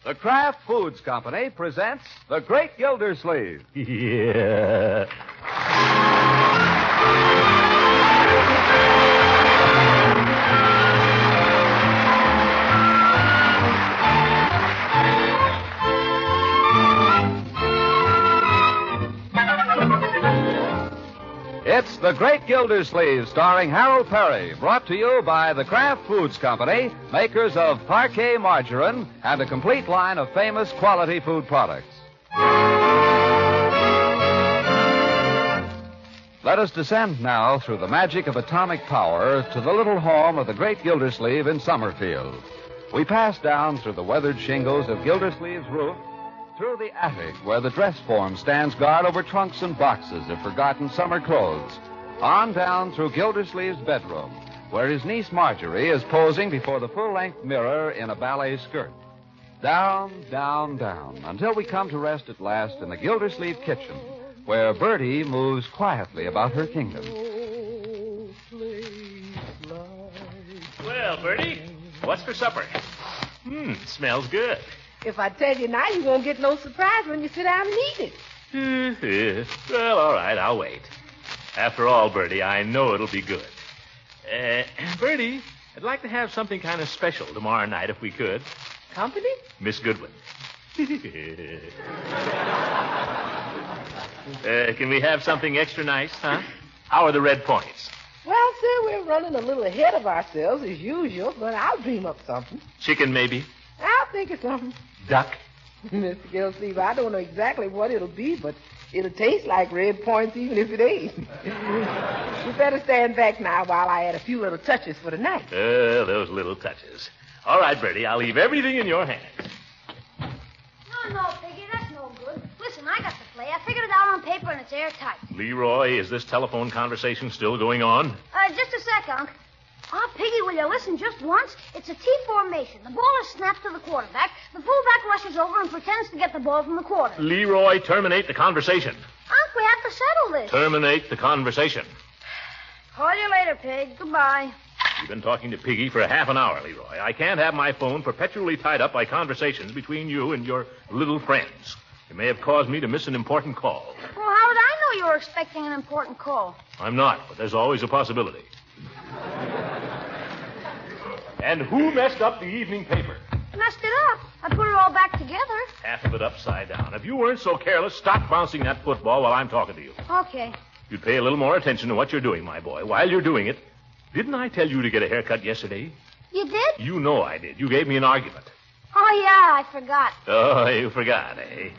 The Kraft Foods Company presents The Great Gildersleeve. Yeah. It's The Great Gildersleeve, starring Harold Perry, brought to you by the Kraft Foods Company, makers of Parquet margarine and a complete line of famous quality food products. Let us descend now through the magic of atomic power to the little home of the Great Gildersleeve in Summerfield. We pass down through the weathered shingles of Gildersleeve's roof, through the attic where the dress form stands guard over trunks and boxes of forgotten summer clothes, on down through Gildersleeve's bedroom, where his niece Marjorie is posing before the full-length mirror in a ballet skirt. Down, down, down, until we come to rest at last in the Gildersleeve kitchen, where Bertie moves quietly about her kingdom. Well, Bertie, what's for supper? Smells good. If I tell you now, you won't get no surprise when you sit down and eat it. Well, all right, I'll wait. After all, Bertie, I know it'll be good. Bertie, I'd like to have something kind of special tomorrow night if we could. Company? Miss Goodwin. Can we have something extra nice, huh? How are the red points? Well, sir, we're running a little ahead of ourselves as usual, but I'll dream up something. Chicken, maybe? I'll think of something. Duck? Mr. Gildersleeve, I don't know exactly what it'll be, but it'll taste like red points even if it ain't. You better stand back now while I add a few little touches for the night. Those little touches. All right, Bertie, I'll leave everything in your hands. No, Piggy, that's no good. Listen, I got the play. I figured it out on paper and it's airtight. Leroy, is this telephone conversation still going on? Just a sec, Unc. Oh, Piggy, will you listen just once? It's a T formation. The ball is snapped to the quarterback. The fullback rushes over and pretends to get the ball from the quarter. Leroy, terminate the conversation. Unc, we have to settle this. Terminate the conversation. Call you later, Pig. Goodbye. You've been talking to Piggy for half an hour, Leroy. I can't have my phone perpetually tied up by conversations between you and your little friends. You may have caused me to miss an important call. Well, how would I know you were expecting an important call? I'm not, but there's always a possibility. And who messed up the evening paper? Messed it up. I put it all back together. Half of it upside down. If you weren't so careless, stop bouncing that football while I'm talking to you. Okay. You'd pay a little more attention to what you're doing, my boy. While you're doing it, didn't I tell you to get a haircut yesterday? You did? You know I did. You gave me an argument. Oh, yeah, I forgot. Oh, you forgot, eh?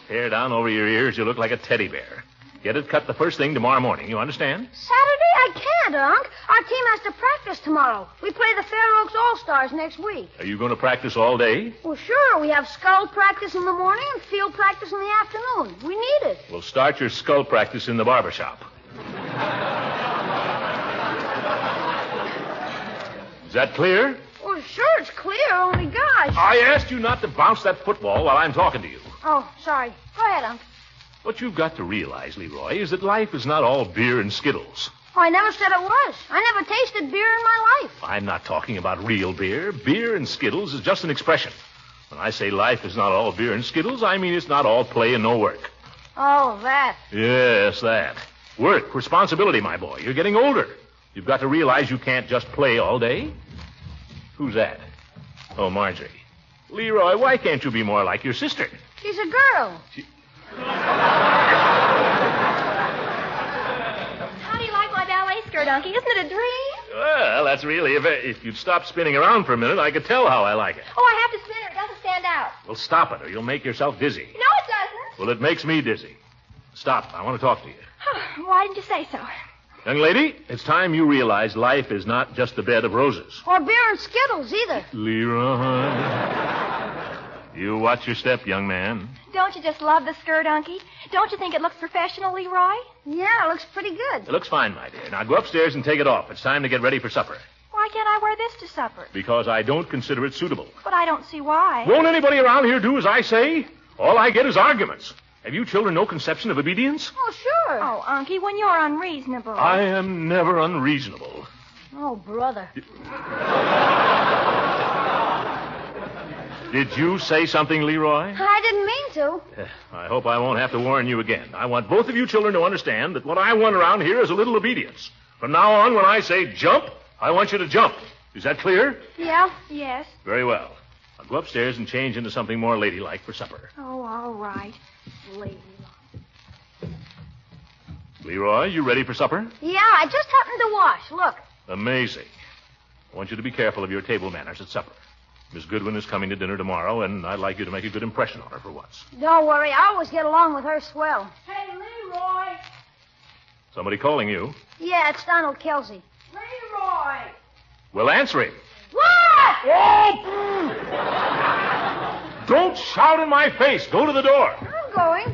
Hair down over your ears, you look like a teddy bear. Get it cut the first thing tomorrow morning. You understand? Saturday? I can't, Unc. Our team has to practice tomorrow. We play the Fair Oaks All-Stars next week. Are you going to practice all day? Well, sure. We have skull practice in the morning and field practice in the afternoon. We need it. Well, start your skull practice in the barbershop. Is that clear? Well, sure, it's clear. Only gosh. I asked you not to bounce that football while I'm talking to you. Oh, sorry. Go ahead, Unc. What you've got to realize, Leroy, is that life is not all beer and Skittles. Oh, I never said it was. I never tasted beer in my life. I'm not talking about real beer. Beer and Skittles is just an expression. When I say life is not all beer and Skittles, I mean it's not all play and no work. Oh, that. Yes, that. Work, responsibility, my boy. You're getting older. You've got to realize you can't just play all day. Who's that? Oh, Marjorie. Leroy, why can't you be more like your sister? She's a girl. How do you like my ballet skirt, Unky? Isn't it a dream? Well, that's really... If you'd stop spinning around for a minute, I could tell how I like it. Oh, I have to spin it. It doesn't stand out. Well, stop it, or you'll make yourself dizzy. No, it doesn't. Well, it makes me dizzy. Stop. I want to talk to you. Why didn't you say so? Young lady, it's time you realize life is not just a bed of roses. Or beer and Skittles, either. Leroy. You watch your step, young man. Don't you just love the skirt, Unky? Don't you think it looks professional, Leroy? Yeah, it looks pretty good. It looks fine, my dear. Now go upstairs and take it off. It's time to get ready for supper. Why can't I wear this to supper? Because I don't consider it suitable. But I don't see why. Won't anybody around here do as I say? All I get is arguments. Have you children no conception of obedience? Oh, sure. Oh, Unky, when you're unreasonable. I am never unreasonable. Oh, brother. Did you say something, Leroy? I didn't mean to. I hope I won't have to warn you again. I want both of you children to understand that what I want around here is a little obedience. From now on, when I say jump, I want you to jump. Is that clear? Yeah? Yes. Very well. I'll go upstairs and change into something more ladylike for supper. Oh, all right. Ladylike. Leroy, you ready for supper? Yeah, I just happened to wash. Look. Amazing. I want you to be careful of your table manners at supper. Miss Goodwin is coming to dinner tomorrow, and I'd like you to make a good impression on her for once. Don't worry. I always get along with her swell. Hey, Leroy. Somebody calling you? Yeah, it's Donald Kelsey. Leroy. Well, answer him. What? Oh! Don't shout in my face. Go to the door. I'm going.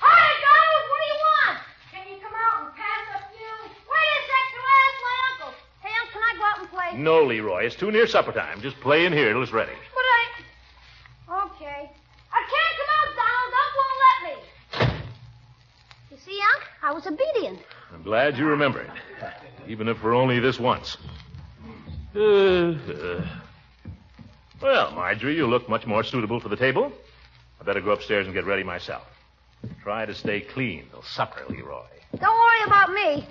Hi, Donald. What do you want? Can you come out and pass a few? Wait a sec till I ask my uncle. Hey, Unc, can I go out and play? No, Leroy. It's too near supper time. Just play in here till it's ready. But Okay. I can't come out, Donald. Unc won't let me. You see, Unc, I was obedient. I'm glad you remembered. Even if for only this once. Well, Marjorie, you look much more suitable for the table. I better go upstairs and get ready myself. Try to stay clean till supper, Leroy. Don't worry about me.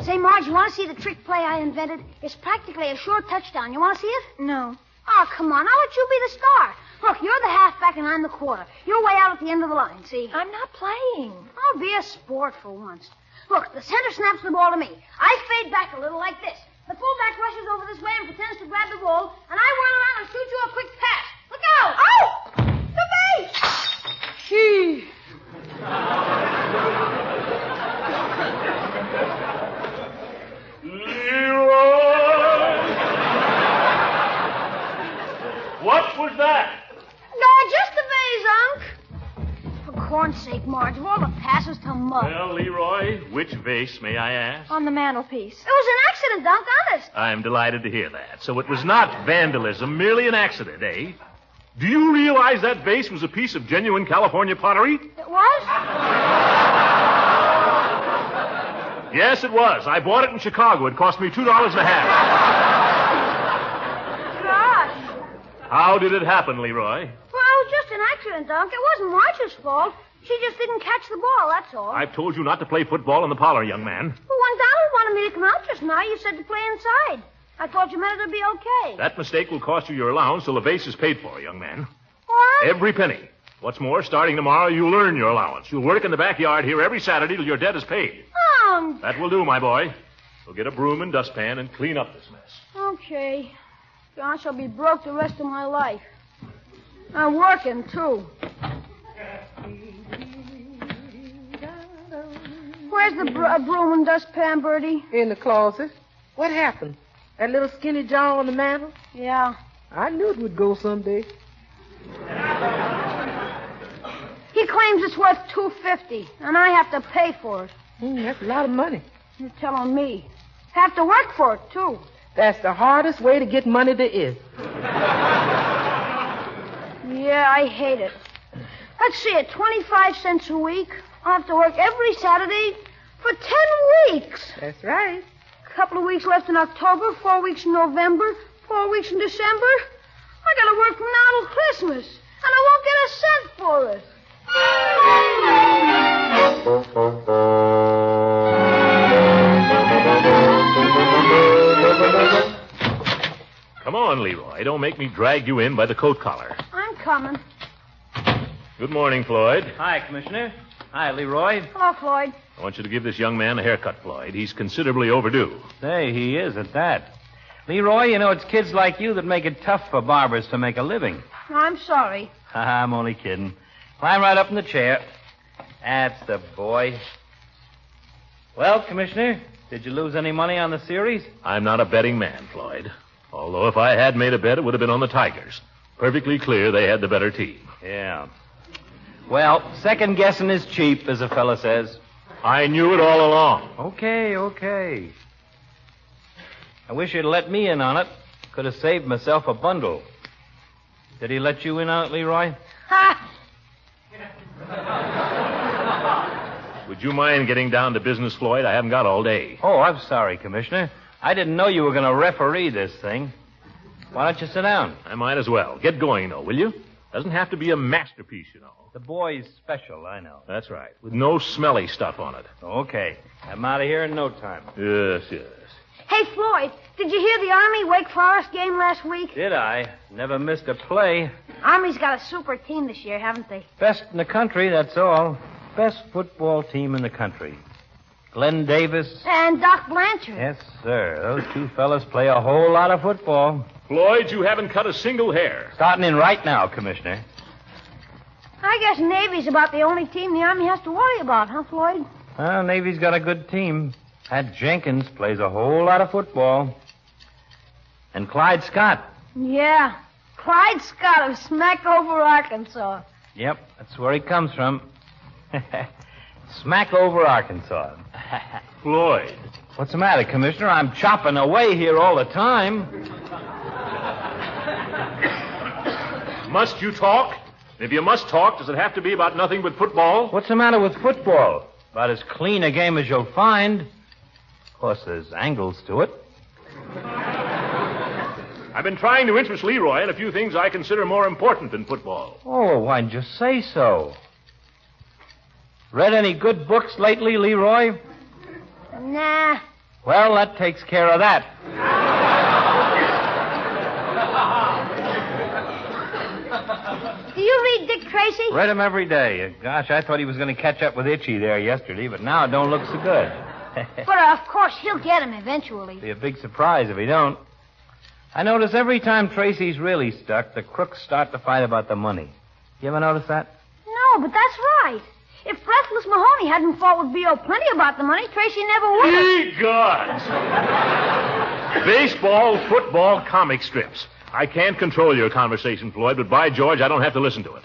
Say, Marge, you want to see the trick play I invented? It's practically a sure touchdown. You want to see it? No. Oh, come on. I'll let you be the star. Look, you're the halfback and I'm the quarter. You're way out at the end of the line, see? I'm not playing. I'll be a sport for once. Look, the center snaps the ball to me. I fade back a little like this. The fullback rushes over this way and pretends to grab the ball, and I whirl around and shoot you a quick pass. Look out! Oh! The base! Gee. Leroy! What was that? No, just the vase, Unc. For corn's sake, Marge, of all the passes to Mud. Well, Leroy, which vase, may I ask? On the mantelpiece. It was an accident, Unc, honest. I'm delighted to hear that. So it was not vandalism, merely an accident, eh? Do you realize that vase was a piece of genuine California pottery? It was? Yes, it was. I bought it in Chicago. It cost me $2.50. Gosh. How did it happen, Leroy? Well, it was just an accident, Unc. It wasn't Marge's fault. She just didn't catch the ball, that's all. I've told you not to play football in the parlor, young man. Well, when Donald wanted me to come out just now, you said to play inside. I thought you meant it'd be okay. That mistake will cost you your allowance till the vase is paid for, young man. What? Every penny. What's more, starting tomorrow, you'll earn your allowance. You'll work in the backyard here every Saturday till your debt is paid. Oh, That will do, my boy. We'll get a broom and dustpan and clean up this mess. okay. Gosh, I'll be broke the rest of my life. I'm working, too. Where's the broom and dustpan, Bertie? In the closet. What happened? That little skinny jar on the mantel? Yeah. I knew it would go someday. He claims it's worth $2.50, and I have to pay for it. That's a lot of money. You're telling me. Have to work for it, too. That's the hardest way to get money there is. Yeah, I hate it. Let's see it, 25 cents a week. I'll have to work every Saturday for 10 weeks. That's right. A couple of weeks left in October, 4 weeks in November, 4 weeks in December. I gotta work from now till Christmas, and I won't get a cent for it. Come on, Leroy. Don't make me drag you in by the coat collar. I'm coming. Good morning, Floyd. Hi, Commissioner. Hi, Leroy. Hello, Floyd. I want you to give this young man a haircut, Floyd. He's considerably overdue. Say, he is at that. Leroy, you know, it's kids like you that make it tough for barbers to make a living. I'm sorry. I'm only kidding. Climb right up in the chair. That's the boy. Well, Commissioner, did you lose any money on the series? I'm not a betting man, Floyd. Although if I had made a bet, it would have been on the Tigers. Perfectly clear they had the better team. Yeah. Well, second guessing is cheap, as a fella says. I knew it all along. Okay. I wish you'd let me in on it. Could have saved myself a bundle. Did he let you in on it, Leroy? Ha! Would you mind getting down to business, Floyd? I haven't got all day. Oh, I'm sorry, Commissioner. I didn't know you were going to referee this thing. Why don't you sit down? I might as well. Get going, though, will you? Doesn't have to be a masterpiece, you know. The boy's special, I know. That's right. With no smelly stuff on it. Okay. I'm out of here in no time. Yes, yes. Hey, Floyd, did you hear the Army-Wake Forest game last week? Did I? Never missed a play. Army's got a super team this year, haven't they? Best in the country, that's all. Best football team in the country. Glenn Davis. And Doc Blanchard. Yes, sir. Those two fellas play a whole lot of football. Floyd, you haven't cut a single hair. Starting in right now, Commissioner. I guess Navy's about the only team the Army has to worry about, huh, Floyd? Well, Navy's got a good team. That Jenkins plays a whole lot of football. And Clyde Scott. Yeah. Clyde Scott of Smackover, Arkansas. Yep, that's where he comes from. Smackover, Arkansas. Floyd. What's the matter, Commissioner? I'm chopping away here all the time. Must you talk? If you must talk, does it have to be about nothing but football? What's the matter with football? About as clean a game as you'll find. Of course, there's angles to it. I've been trying to interest Leroy in a few things I consider more important than football. Oh, why didn't you say so? Read any good books lately, Leroy? Nah. Well, that takes care of that. Do you read Dick Tracy? Read him every day. Gosh, I thought he was going to catch up with Itchy there yesterday, but now it don't look so good. But, of course, he'll get him eventually. Be a big surprise if he don't. I notice every time Tracy's really stuck, the crooks start to fight about the money. You ever notice that? No, but that's right. If Breathless Mahoney hadn't fought with B.O. Plenty about the money, Tracy never would have. Ye gods! Baseball, football, comic strips. I can't control your conversation, Floyd, but by George, I don't have to listen to it.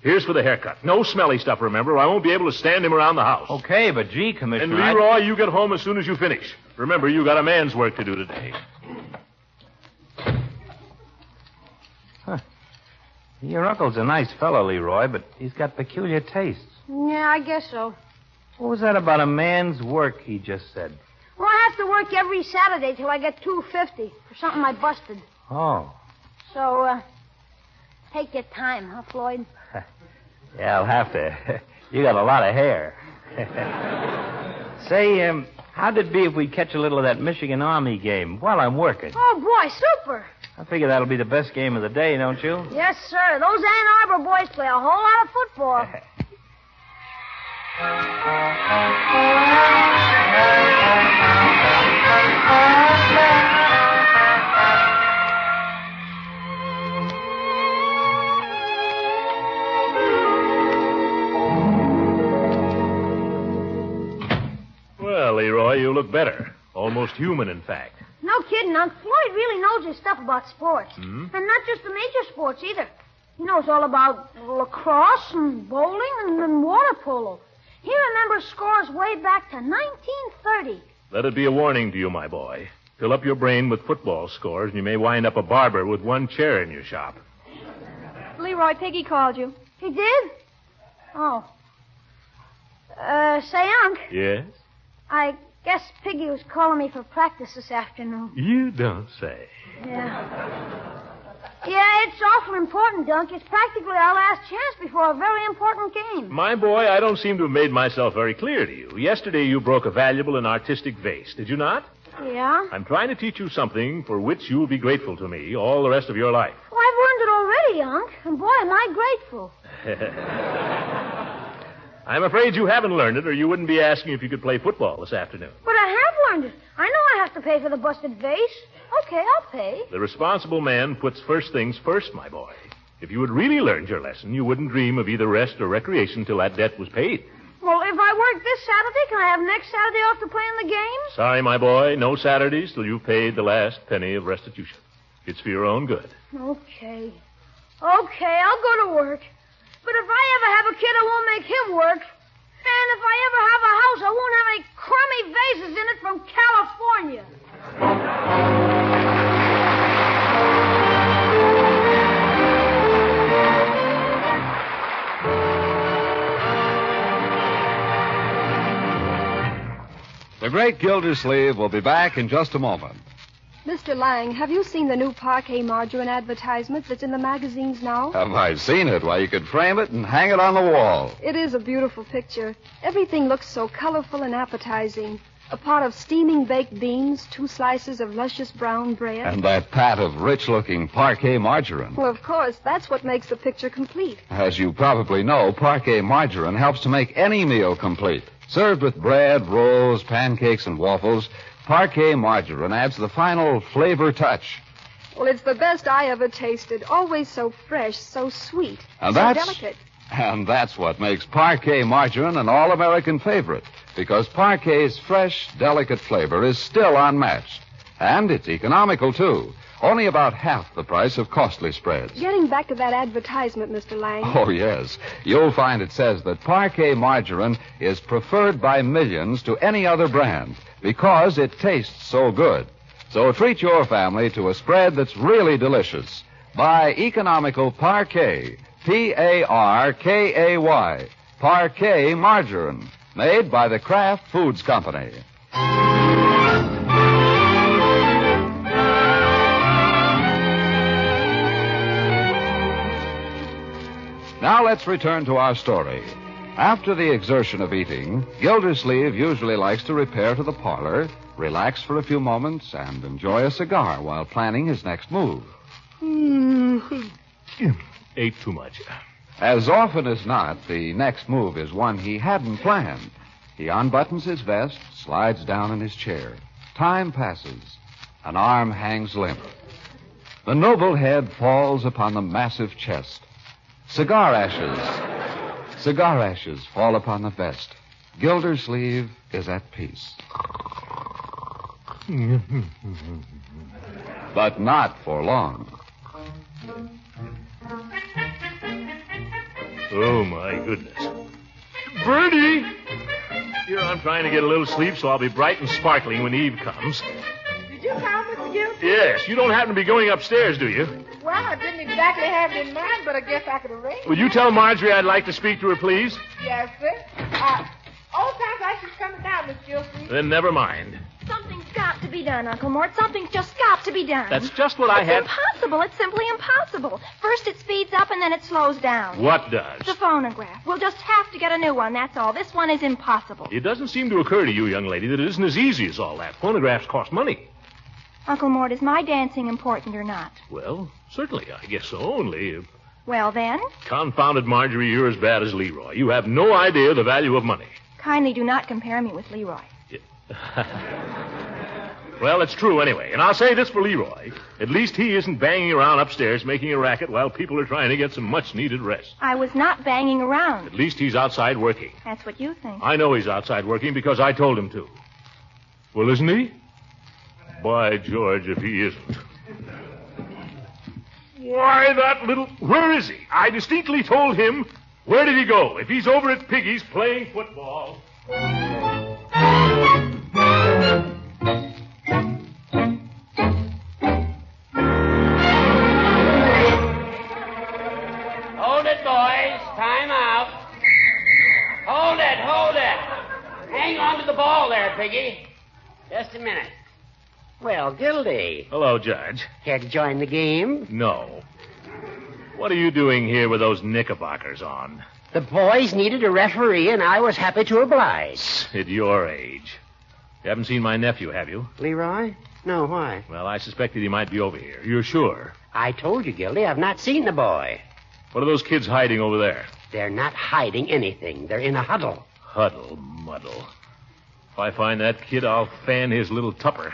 Here's for the haircut. No smelly stuff, remember, or I won't be able to stand him around the house. Okay, but gee, Commissioner... And Leroy, you get home as soon as you finish. Remember, you got a man's work to do today. Your uncle's a nice fellow, Leroy, but he's got peculiar tastes. Yeah, I guess so. What was that about a man's work he just said? Well, I have to work every Saturday till I get $2.50 for something I busted. Oh. So, take your time, huh, Floyd? Yeah, I'll have to. You got a lot of hair. Say, how'd it be if we catch a little of that Michigan Army game while I'm working? Oh, boy, super. I figure that'll be the best game of the day, don't you? Yes, sir. Those Ann Arbor boys play a whole lot of football. Well, Leroy, you look better. Almost human, in fact. No kidding, Unc. Floyd really knows his stuff about sports. Hmm? And not just the major sports, either. He knows all about lacrosse and bowling and water polo. He remembers scores way back to 1930. Let it be a warning to you, my boy. Fill up your brain with football scores, and you may wind up a barber with one chair in your shop. Leroy, Piggy called you. He did? Oh. Say, Unc, Yes? I guess Piggy was calling me for practice this afternoon. You don't say. Yeah. Yeah, it's awful important, Dunk. It's practically our last chance before a very important game. My boy, I don't seem to have made myself very clear to you. Yesterday you broke a valuable and artistic vase, did you not? Yeah? I'm trying to teach you something for which you'll be grateful to me all the rest of your life. Well, I've learned it already, Unc. And boy, am I grateful. I'm afraid you haven't learned it, or you wouldn't be asking if you could play football this afternoon. But I have learned it. I know I have to pay for the busted vase. Okay, I'll pay. The responsible man puts first things first, my boy. If you had really learned your lesson, you wouldn't dream of either rest or recreation till that debt was paid. Well, if I work this Saturday, can I have next Saturday off to play in the game? Sorry, my boy, no Saturdays till you've paid the last penny of restitution. It's for your own good. Okay. Okay, I'll go to work. But if I ever have a kid, I won't make him work. And if I ever have a house, I won't have any crummy vases in it from California. The great Gildersleeve will be back in just a moment. Mr. Lang, have you seen the new parquet margarine advertisement that's in the magazines now? Have I seen it? Why, you could frame it and hang it on the wall. It is a beautiful picture. Everything looks so colorful and appetizing. A pot of steaming baked beans, 2 slices of luscious brown bread. And that pat of rich-looking parquet margarine. Well, of course, that's what makes the picture complete. As you probably know, parquet margarine helps to make any meal complete. Served with bread, rolls, pancakes, and waffles, parquet margarine adds the final flavor touch. Well, it's the best I ever tasted. Always so fresh, so sweet, And so that's... delicate. And that's what makes parquet margarine an all-American favorite, because parquet's fresh, delicate flavor is still unmatched. And it's economical, too. Only about half the price of costly spreads. Getting back to that advertisement, Mr. Lang. Oh, yes. You'll find it says that parquet margarine is preferred by millions to any other brand because it tastes so good. So treat your family to a spread that's really delicious. Buy economical parquet, Parkay, parquet margarine, made by the Kraft Foods Company. Now let's return to our story. After the exertion of eating, Gildersleeve usually likes to repair to the parlor, relax for a few moments, and enjoy a cigar while planning his next move. Ate too much. As often as not, the next move is one he hadn't planned. He unbuttons his vest, slides down in his chair. Time passes. An arm hangs limp. The noble head falls upon the massive chest. Cigar ashes fall upon the vest. Gildersleeve is at peace. But not for long. Oh, my goodness. Bertie! Here I'm trying to get a little sleep so I'll be bright and sparkling when Eve comes. Did you call, Mr. Gildersleeve? Yes, you don't happen to be going upstairs, do you? Well, I didn't exactly have it in mind, but I guess I could arrange. Will you tell Marjorie I'd like to speak to her, please? Yes, sir. Old times like she's coming down, Miss Gildersleeve. Then never mind. Something's got to be done, Uncle Mort. Something's just got to be done. That's just what I had... It's impossible. It's simply impossible. First it speeds up and then it slows down. What does? The phonograph. We'll just have to get a new one, that's all. This one is impossible. It doesn't seem to occur to you, young lady, that it isn't as easy as all that. Phonographs cost money. Uncle Mort, is my dancing important or not? Well, certainly, I guess so, only... Well, then, Confounded Marjorie, you're as bad as Leroy. You have no idea the value of money. kindly do not compare me with Leroy. Well, it's true anyway. And I'll say this for Leroy. At least he isn't banging around upstairs making a racket while people are trying to get some much-needed rest. I was not banging around. At least he's outside working. That's what you think. I know he's outside working because I told him to. Well, isn't he? By George, if he isn't. Why, that little... Where is he? I distinctly told him. Where did he go? If he's over at Piggy's playing football... Hold it, boys. Time out. Hold it, hold it. Hang on to the ball there, Piggy. Just a minute. Well, Gildy. Hello, Judge. Care to join the game? No. What are you doing here with those knickerbockers on? The boys needed a referee, and I was happy to oblige. At your age. You haven't seen my nephew, have you? Leroy? No, why? Well, I suspected he might be over here. You're sure? I told you, Gildy, I've not seen the boy. What are those kids hiding over there? They're not hiding anything. They're in a huddle. Huddle, muddle. If I find that kid, I'll fan his little tupper.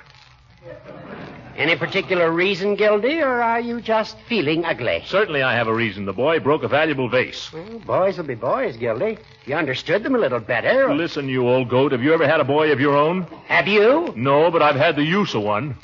Any particular reason, Gildy, or are you just feeling ugly? Certainly I have a reason. The boy broke a valuable vase. Well, boys will be boys, Gildy. If you understood them a little better... Listen, you old goat, have you ever had a boy of your own? Have you? No, but I've had the use of one.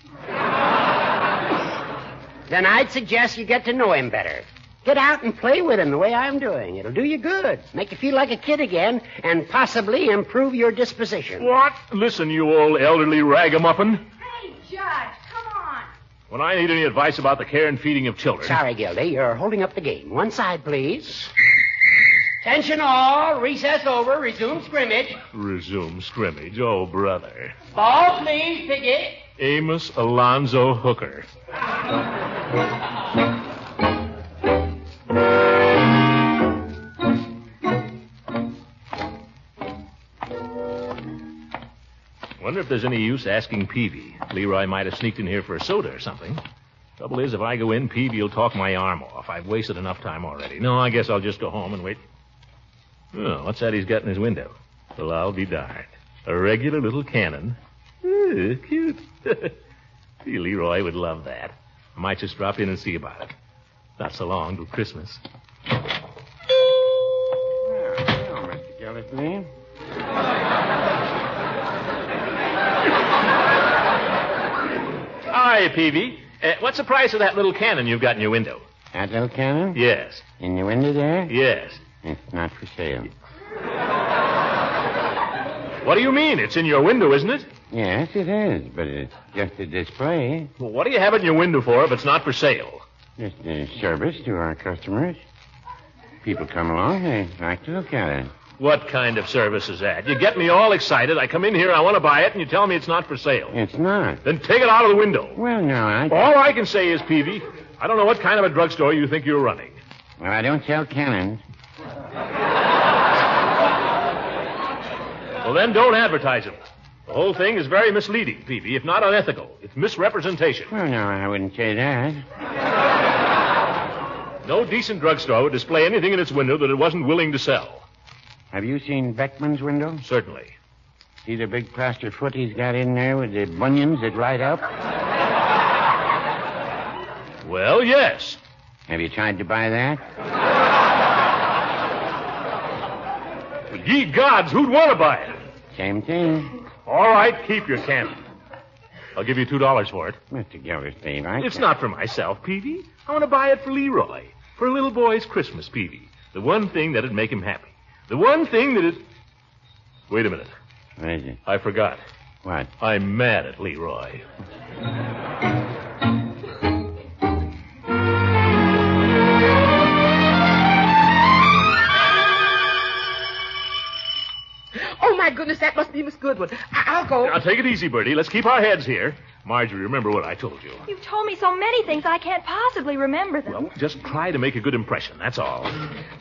Then I'd suggest you get to know him better. Get out and play with him the way I'm doing. It'll do you good. Make you feel like a kid again, and possibly improve your disposition. What? Listen, you old elderly ragamuffin. Hey, Judge, come on. When I need any advice about the care and feeding of children... Sorry, Gildy. You're holding up the game. One side, please. Attention all. Recess over. Resume scrimmage. Resume scrimmage. Oh, brother. Ball, please, Piggy. Amos Alonzo Hooker. Wonder if there's any use asking Peavy. Leroy might have sneaked in here for a soda or something. Trouble is, if I go in, Peavy will talk my arm off. I've wasted enough time already. No, I guess I'll just go home and wait. Oh, what's that he's got in his window? Well, I'll be darned. A regular little cannon. Cute. See, Leroy would love that. I might just drop in and see about it. Not so long till Christmas. Well, Mr. Gildersleeve. Hi, Peavy. What's the price of that little cannon you've got in your window? That little cannon? Yes. In your window there? Yes. It's not for sale. What do you mean? It's in your window, isn't it? Yes, it is, but it's just a display. Well, what do you have it in your window for if it's not for sale? Just a service to our customers. People come along, they like to look at it. What kind of service is that? You get me all excited. I come in here, I want to buy it, and you tell me it's not for sale. It's not. Then take it out of the window. Well, no, All I can say is, Peavy, I don't know what kind of a drugstore you think you're running. Well, I don't sell cannons. Well, then don't advertise them. The whole thing is very misleading, Peavy, if not unethical. It's misrepresentation. Well, no, I wouldn't say that. No decent drugstore would display anything in its window that it wasn't willing to sell. Have you seen Beckman's window? Certainly. See the big plaster foot he's got in there with the bunions that light up? Well, yes. Have you tried to buy that? Well, ye gods, who'd want to buy it? Same thing. All right, keep your cannon. I'll give you $2 for it. Mr. Gildersleeve, It's not for myself, Peavy. I want to buy it for Leroy. For a little boy's Christmas, Peavy. The one thing that'd make him happy. The one thing that Wait a minute. What is it? I forgot. What? I'm mad at Leroy. Oh, my goodness, that must be Miss Goodwin. I'll go. Now, take it easy, Bertie. Let's keep our heads here. Marjorie, remember what I told you. You've told me so many things I can't possibly remember them. Well, just try to make a good impression, that's all.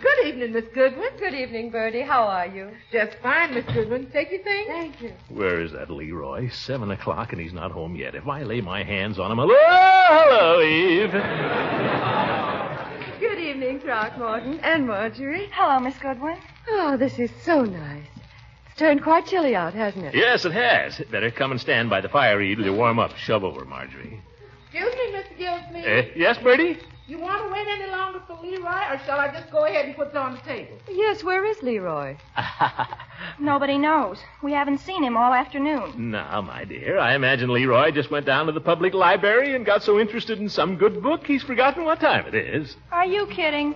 Good evening, Miss Goodwin. Good evening, Bertie. How are you? Just fine, Miss Goodwin. Take your things. Thank you. Where is that Leroy? 7 o'clock and he's not home yet. If I lay my hands on him... Hello, Eve. Good evening, Throckmorton and Marjorie. Hello, Miss Goodwin. Oh, this is so nice. It's turned quite chilly out, hasn't it? Yes, it has. Better come and stand by the fire, Eve, till you warm up. Shove over, Marjorie. Excuse me, Mr. Gildersleeve. Yes, Bertie? You want to wait any longer for Leroy, or shall I just go ahead and put it on the table? Yes, where is Leroy? Nobody knows. We haven't seen him all afternoon. Now, my dear, I imagine Leroy just went down to the public library and got so interested in some good book he's forgotten what time it is. Are you kidding?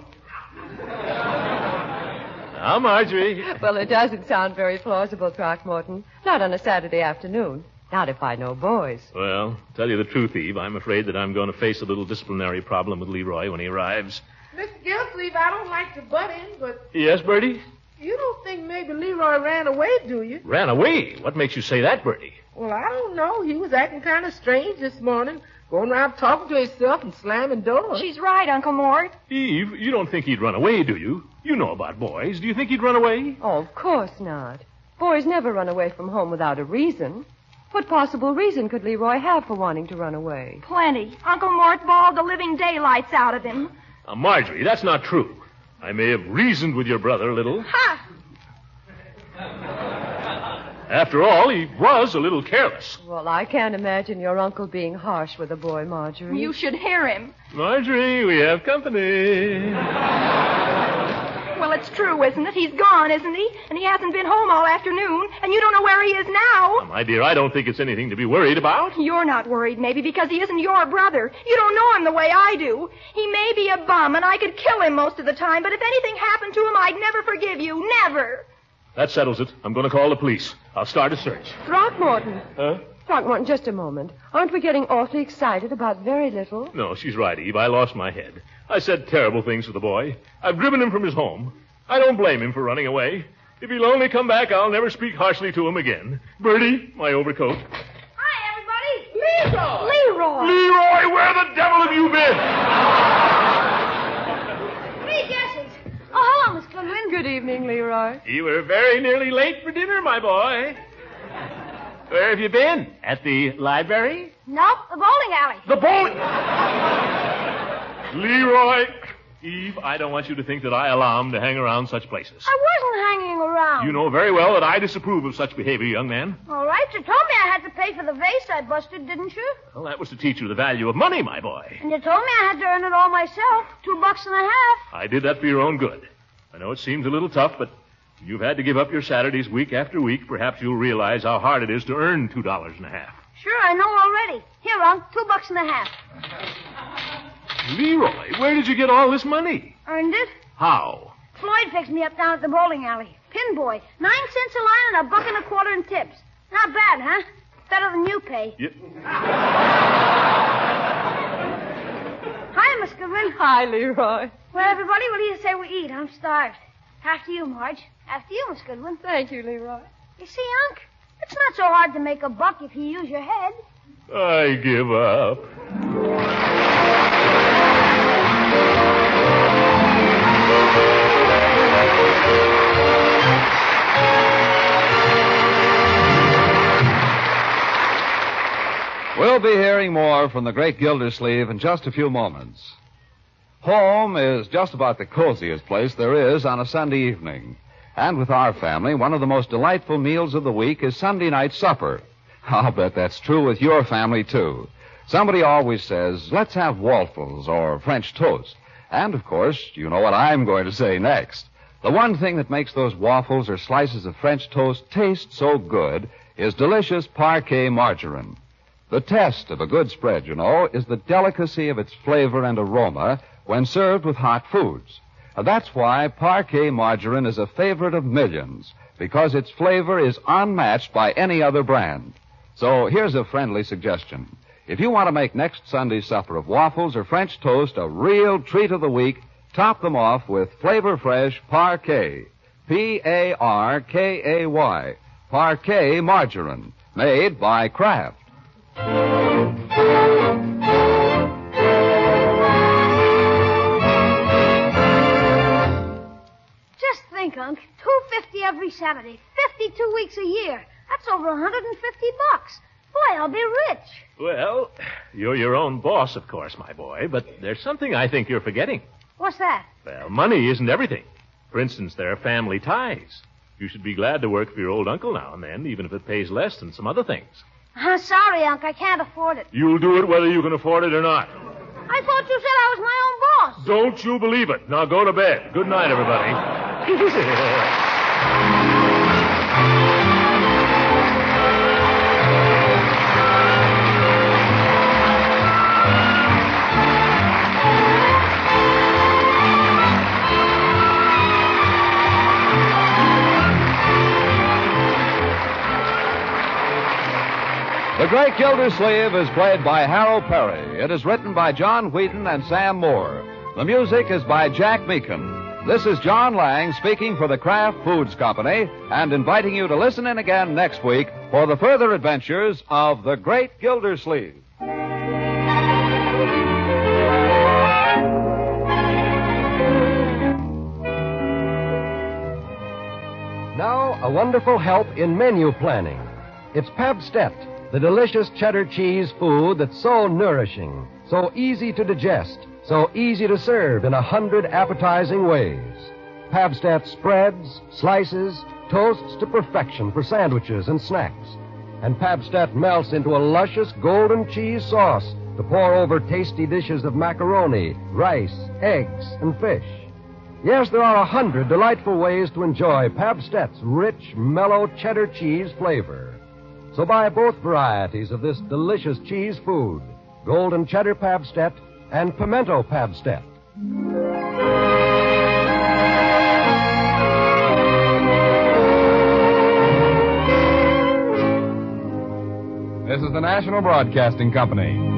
Now, Marjorie. Well, it doesn't sound very plausible, Throckmorton. Not on a Saturday afternoon. Not if I know boys. Well, tell you the truth, Eve, I'm afraid that I'm going to face a little disciplinary problem with Leroy when he arrives. Mr. Gildersleeve, I don't like to butt in, but Yes, Bertie? you don't think maybe Leroy ran away, do you? Ran away? What makes you say that, Bertie? Well, I don't know. He was acting kind of strange this morning, going around talking to himself and slamming doors. She's right, Uncle Mort. Eve, you don't think he'd run away, do you? You know about boys. Do you think he'd run away? Oh, of course not. Boys never run away from home without a reason. What possible reason could Leroy have for wanting to run away? Plenty. Uncle Mort bawled the living daylights out of him. Now, Marjorie, that's not true. I may have reasoned with your brother a little. Ha! After all, he was a little careless. Well, I can't imagine your uncle being harsh with a boy, Marjorie. You should hear him. Marjorie, we have company. Well, it's true, isn't it? He's gone, isn't he? And he hasn't been home all afternoon, and you don't know where he is now. Now, my dear, I don't think it's anything to be worried about. You're not worried, maybe, because he isn't your brother. You don't know him the way I do. He may be a bum, and I could kill him most of the time, but if anything happened to him, I'd never forgive you. Never. That settles it. I'm going to call the police. I'll start a search. Throckmorton. Huh? Throckmorton, just a moment. Aren't we getting awfully excited about very little? No, she's right, Eve. I lost my head. I said terrible things to the boy. I've driven him from his home. I don't blame him for running away. If he'll only come back, I'll never speak harshly to him again. Bertie, my overcoat. Hi, everybody. Leroy! Leroy, where the devil have you been? 3 guesses. Oh, hello, Miss Goodwin. Good evening, Leroy. You were very nearly late for dinner, my boy. Where have you been? At the library? Nope, the bowling alley. The bowling... Leroy. Eve, I don't want you to think that I allow him to hang around such places. I wasn't hanging around. You know very well that I disapprove of such behavior, young man. All right, you told me I had to pay for the vase I busted, didn't you? Well, that was to teach you the value of money, my boy. And you told me I had to earn it all myself. $2.50. I did that for your own good. I know it seems a little tough, but you've had to give up your Saturdays week after week. Perhaps you'll realize how hard it is to earn $2.50. Sure, I know already. Here, Unc, $2.50. Leroy, where did you get all this money? Earned it. How? Floyd picked me up down at the bowling alley. Pin boy. 9 cents a line and $1.25 in tips. Not bad, huh? Better than you pay. Hi, Miss Goodwin. Hi, Leroy. Well, everybody, what do you say we eat? I'm starved. After you, Marge. After you, Miss Goodwin. Thank you, Leroy. You see, Unc, it's not so hard to make a buck if you use your head. I give up. We'll be hearing more from the great Gildersleeve in just a few moments. Home is just about the coziest place there is on a Sunday evening. And with our family, one of the most delightful meals of the week is Sunday night supper. I'll bet that's true with your family, too. Somebody always says, let's have waffles or French toast. And, of course, you know what I'm going to say next. The one thing that makes those waffles or slices of French toast taste so good is delicious parquet margarine. The test of a good spread, you know, is the delicacy of its flavor and aroma when served with hot foods. That's why parquet margarine is a favorite of millions, because its flavor is unmatched by any other brand. So here's a friendly suggestion. If you want to make next Sunday's supper of waffles or French toast a real treat of the week, top them off with flavor-fresh parquet. P-A-R-K-A-Y. Parquet margarine, made by Kraft. Just think, Unc. $2.50 every Saturday, 52 weeks a year. That's over $150. Boy, I'll be rich. Well, you're your own boss, of course, my boy, but there's something I think you're forgetting. What's that? Well, money isn't everything. For instance, there are family ties. You should be glad to work for your old uncle now and then, even if it pays less than some other things. Sorry, Unc. I can't afford it. You'll do it whether you can afford it or not. I thought you said I was my own boss. Don't you believe it. Now go to bed. Good night, everybody. The Great Gildersleeve is played by Harold Perry. It is written by John Wheaton and Sam Moore. The music is by Jack Meakin. This is John Lang speaking for the Kraft Foods Company and inviting you to listen in again next week for the further adventures of the Great Gildersleeve. Now, a wonderful help in menu planning. It's Pabstet, the delicious cheddar cheese food that's so nourishing, so easy to digest, so easy to serve in 100 appetizing ways. Pabstet spreads, slices, toasts to perfection for sandwiches and snacks. And Pabstet melts into a luscious golden cheese sauce to pour over tasty dishes of macaroni, rice, eggs, and fish. Yes, there are 100 delightful ways to enjoy Pabstet's rich, mellow cheddar cheese flavor. So buy both varieties of this delicious cheese food, golden cheddar Pabstet and pimento Pabstet. This is the National Broadcasting Company.